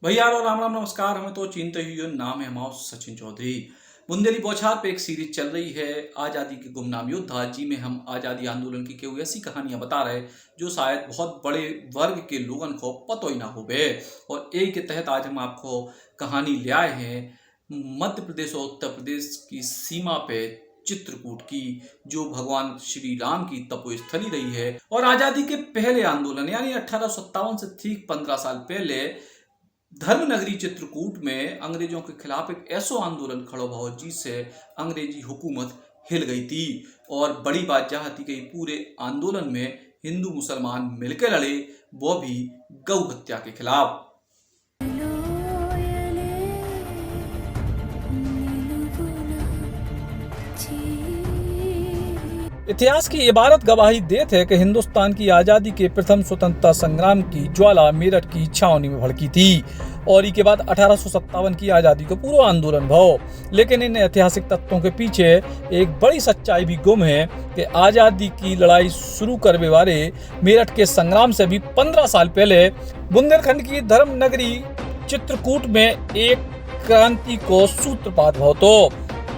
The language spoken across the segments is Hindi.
भैया और राम राम नमस्कार। हमें तो चिंता ही हो, नाम है हमारा सचिन चौधरी। बुंदेली बौछार पे एक सीरीज चल रही है आज़ादी के गुमनाम योद्धा जी में हम आज़ादी आंदोलन की कोई ऐसी कहानियां बता रहे जो शायद बहुत बड़े वर्ग के लोगों को पतो ही ना हो गए। और एक के तहत आज हम आपको कहानी ले आए हैं मध्य प्रदेश और उत्तर प्रदेश की सीमा पे चित्रकूट की, जो भगवान श्री राम की तपोस्थली रही है। और आज़ादी के पहले आंदोलन यानी 1857 से ठीक 15 साल पहले धर्मनगरी चित्रकूट में अंग्रेजों के खिलाफ एक ऐसा आंदोलन खड़ा हुआ जिससे अंग्रेजी हुकूमत हिल गई थी। और बड़ी बात यह थी कि पूरे आंदोलन में हिंदू मुसलमान मिलकर लड़े, वो भी गौ हत्या के खिलाफ। इतिहास की इबारत गवाही देते है कि हिंदुस्तान की आज़ादी के प्रथम स्वतंत्रता संग्राम की ज्वाला मेरठ की छावनी में भड़की थी और इसके बाद 1857 की आज़ादी का पूरा आंदोलन भाव। लेकिन इन ऐतिहासिक तथ्यों के पीछे एक बड़ी सच्चाई भी गुम है कि आज़ादी की लड़ाई शुरू करने वाले मेरठ के संग्राम से भी 15 साल पहले बुंदेलखंड की धर्म नगरी चित्रकूट में एक क्रांति को सूत्रपात भाव। तो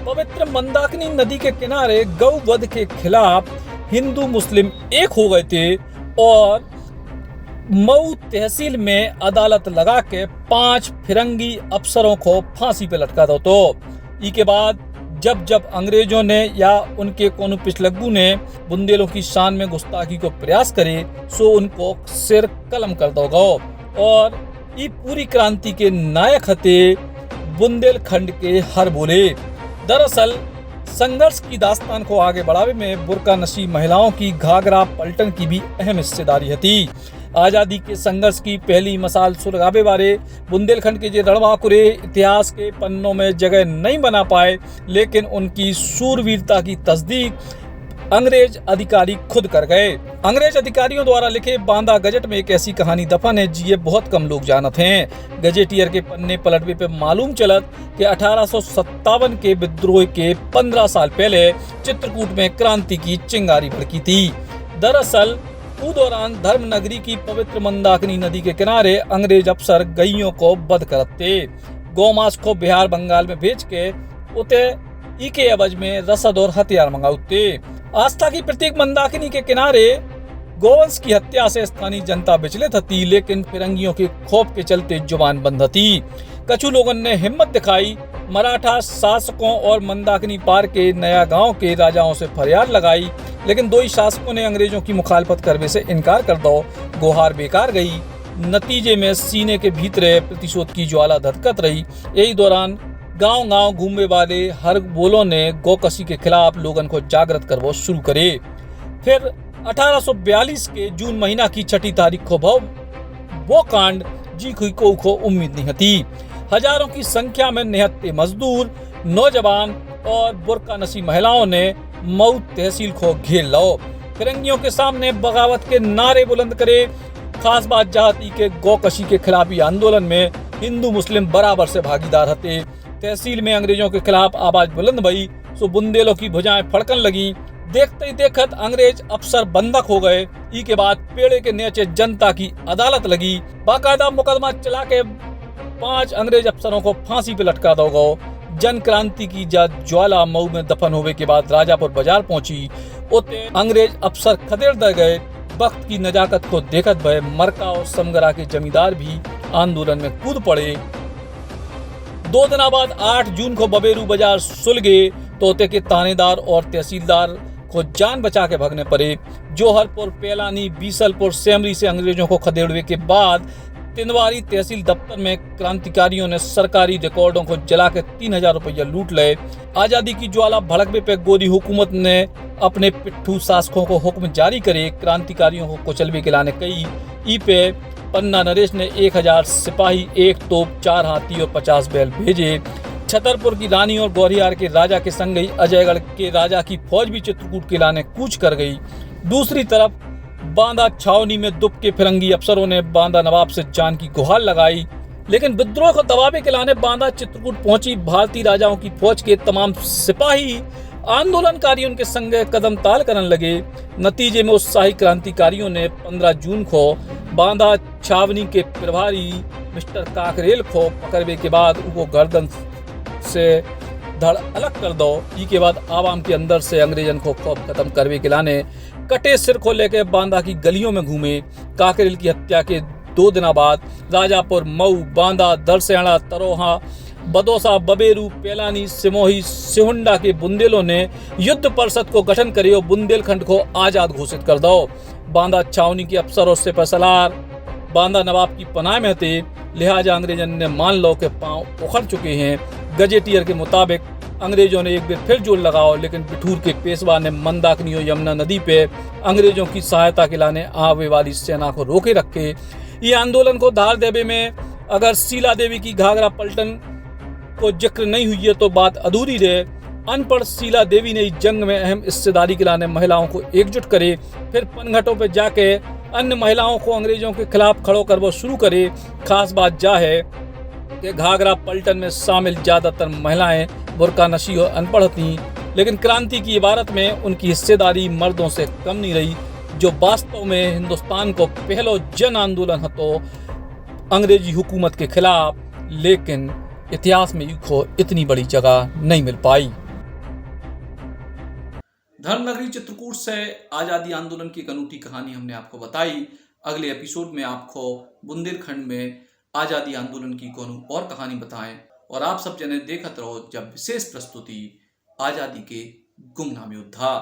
पवित्र मंदाकिनी नदी के किनारे गौ वध के खिलाफ हिंदू मुस्लिम एक हो गए थे और मऊ तहसील में अदालत लगा के 5 फिरंगी अफसरों को फांसी पे लटका दो। तो इसके बाद जब अंग्रेजों ने या उनके कोनो पिछलग्गू ने बुंदेलों की शान में गुस्ताखी को प्रयास करे सो उनको सिर कलम कर दोगा। और ये पूरी क्रांति के नायक हते बुंदेलखंड के हर बोले। दरअसल संघर्ष की दास्तान को आगे बढ़ावे में बुर्का नशी महिलाओं की घाघरा पलटन की भी अहम हिस्सेदारी थी। आज़ादी के संघर्ष की पहली मसाल सुलगावे वाले बुंदेलखंड के रणबांकुरे इतिहास के पन्नों में जगह नहीं बना पाए, लेकिन उनकी शूरवीरता की तस्दीक अंग्रेज अधिकारी खुद कर गए। अंग्रेज अधिकारियों द्वारा लिखे बांदा गजट में एक ऐसी कहानी दफन है जिसे बहुत कम लोग जानते हैं। गजेटियर के पन्ने पलटवे पे मालूम चलत कि 1857 के विद्रोह के 15 साल पहले चित्रकूट में क्रांति की चिंगारी भड़की थी। दरअसल उस दौरान धर्मनगरी की पवित्र मंदाकिनी नदी के किनारे अंग्रेज अफसर गैयों को वध करते, गौमांस को बिहार बंगाल में भेज के उते के एवज में रसद और हथियार मंगाते। आस्था की प्रतीक मंदाकिनी के किनारे गोवंश की हत्या से स्थानीय जनता विचलित थी, लेकिन फिरंगियों के खौफ के चलते जुबान बंद थी। कछु लोगों ने हिम्मत दिखाई, मराठा शासकों और मंदाकिनी पार के नया गांव के राजाओं से फरियाद लगाई, लेकिन दो ही शासकों ने अंग्रेजों की मुखालफत करने से इनकार कर दो। गुहार बेकार गई। नतीजे में सीने के भीतर प्रतिशोध की ज्वाला धधकत रही। यही दौरान गांव-गांव घूमने वाले हर बोलों ने गौकशी के खिलाफ लोगों को जागृत करना शुरू करे। फिर 1842 के जून महीना की 6 तारीख को वो कांड जी को उम्मीद नहीं थी। हजारों की संख्या में निहत्थे मजदूर, नौजवान और बुर्का नशी महिलाओं ने मऊ तहसील को घेर लो। फिरंगियों के सामने बगावत के नारे बुलंद करे। खास बात जाती के गौकशी के खिलाफी आंदोलन में हिंदू मुस्लिम बराबर से भागीदार हते। तहसील में अंग्रेजों के खिलाफ आवाज बुलंद भई सो बुंदेलों की भुजाएं फड़कन लगी। देखते ही देखत अंग्रेज अफसर बंधक हो गए। ई के बाद पेड़े के नीचे जनता की अदालत लगी। बाकायदा मुकदमा चला के 5 अंग्रेज अफसरों को फांसी पे लटका दो गो। जन क्रांति की ज्वाला मऊ में दफन होने के बाद राजापुर बाजार पहुंची। उते अंग्रेज अफसर खदेड़ दे गए। वक्त की नजाकत को देखत भय मरका और समगरा के जमींदार भी आंदोलन में कूद पड़े। 2 दिन बाद 8 जून को बबेरू बाजार सुलगे तो उते के थानेदार और तहसीलदार को जान बचा के भागने पड़े। जोहरपुर, पेलानी, बीसलपुर, सेमरी से अंग्रेजों को खदेड़ने के बाद तिनवारी तहसील दफ्तर में क्रांतिकारियों ने सरकारी रिकॉर्डों को जला के 3000 रुपया लूट ले। आजादी की ज्वाला भड़कने पे गोरी हुकूमत ने अपने पिट्ठू शासकों को हुक्म जारी करे क्रांतिकारियों को कुचलवे के लाने कई। ई पे पन्ना नरेश ने 1000 सिपाही, 1 तोप, 4 हाथी और 50 बैल भेजे। छतरपुर की रानी और गौरियार के राजा के संग ही अजयगढ़ के राजा की फौज भी चित्रकूट के लाने कूच कर गई। दूसरी तरफ बांदा छावनी में दुप के फिरंगी अफसरों ने बांदा नवाब से जान की गुहार लगाई, लेकिन विद्रोह को दबावे के लाने बांदा चित्रकूट पहुंची भारतीय राजाओं की फौज के तमाम सिपाही आंदोलनकारी उनके संग कदम ताल करने लगे। नतीजे में उत्साही क्रांतिकारियों ने 15 जून को बांदा छावनी के प्रभारी मिस्टर काकरेल को पकड़ने के बाद उनको गर्दन से धड़ अलग कर दो। के बाद आवाम के अंदर से अंग्रेजन को खौफ खत्म करने के लाने कटे सिर को लेकर बांदा की गलियों में घूमे। काकरेल की हत्या के 2 दिन बाद राजापुर, मऊ, बांदा, दरसियाणा, तरोहा, बदौसा, बबेरू, पेलानी, सिमोही, सिहुंडा के बुंदेलों ने युद्ध परिषद को गठन करे और बुंदेलखंड को आजाद घोषित कर दो। बांदा छावनी के अफसर और सिपहसालार बांदा नवाब की पनाह में थे, लिहाजा अंग्रेजन ने मान लो के पांव उखड़ चुके हैं। गजेटियर के मुताबिक अंग्रेजों ने एक बार फिर जोर लगाओ, लेकिन बिठूर के पेशवा ने मंदाकिनी और यमुना नदी पे अंग्रेजों की सहायता के लाने आवे वाली सेना को रोके रखे। ये आंदोलन को धार देवे में अगर शीला देवी की घाघरा पलटन को जिक्र नहीं हुई है तो बात अधूरी रहे। अनपढ़ शीला देवी ने इस जंग में अहम हिस्सेदारी के लाने महिलाओं को एकजुट करे, फिर पनघटों पर जाके अन्य महिलाओं को अंग्रेजों के खिलाफ खड़ो करना शुरू करे। खास बात यह है कि घाघरा पलटन में शामिल ज्यादातर महिलाएं बुर्का नशी और अनपढ़ थीं, लेकिन क्रांति की इबारत में उनकी हिस्सेदारी मर्दों से कम नहीं रही, जो वास्तव में हिंदुस्तान को पहलो जन आंदोलन हतो अंग्रेजी हुकूमत के खिलाफ, लेकिन इतिहास में इसको इतनी बड़ी जगह नहीं मिल पाई। धर्मनगरी चित्रकूट से आजादी आंदोलन की एक अनूठी कहानी हमने आपको बताई। अगले एपिसोड में आपको बुंदेलखंड में आजादी आंदोलन की कोनो और कहानी बताएं, और आप सब जने देखत रहो जब विशेष प्रस्तुति आजादी के गुमनाम योद्धा।